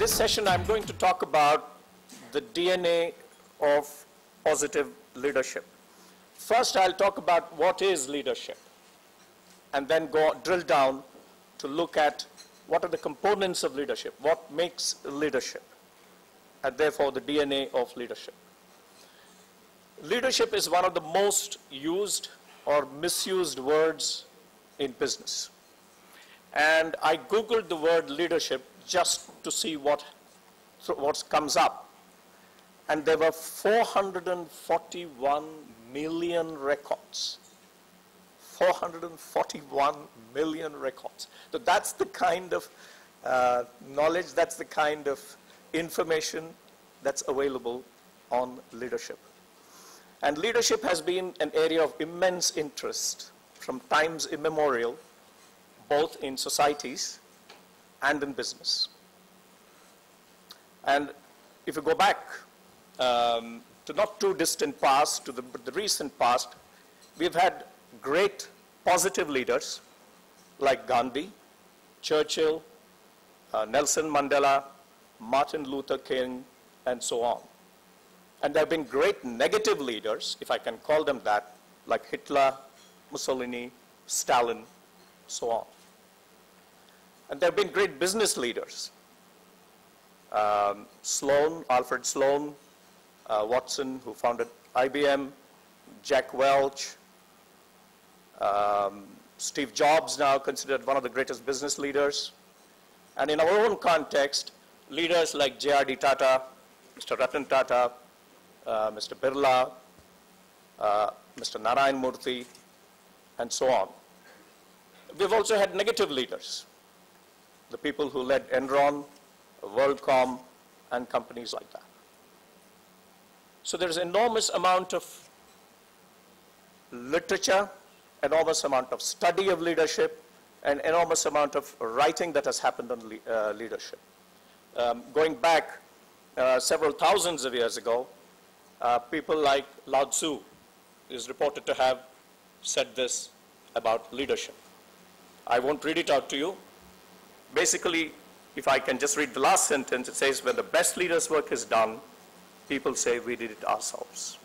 this session, I'm going to talk about the DNA of positive leadership. First, I'll talk about what is leadership, and then drill down to look at what are the components of leadership, what makes leadership, and therefore the DNA of leadership. Leadership is one of the most used or misused words in business. And I Googled the word leadership just to see what comes up. And there were 441 million records. 441 million records. So that's the kind of knowledge, that's the kind of information that's available on leadership. And leadership has been an area of immense interest from times immemorial, both in societies and in business. And if you go back to not too distant past, to the recent past, we've had great positive leaders like Gandhi, Churchill, Nelson Mandela, Martin Luther King, and so on. And there have been great negative leaders, if I can call them that, like Hitler, Mussolini, Stalin, so on. And there have been great business leaders. Alfred Sloan, Watson, who founded IBM, Jack Welch, Steve Jobs, now considered one of the greatest business leaders. And in our own context, leaders like J.R.D. Tata, Mr. Ratan Tata, Mr. Birla, Mr. Narayan Murthy, and so on. We've also had negative leaders, the people who led Enron, WorldCom, and companies like that. So there's an enormous amount of literature, enormous amount of study of leadership, and enormous amount of writing that has happened on leadership. Going back several thousands of years ago, people like Lao Tzu is reported to have said this about leadership. I won't read it out to you. Basically, if I can just read the last sentence, it says, when the best leader's work is done, people say we did it ourselves.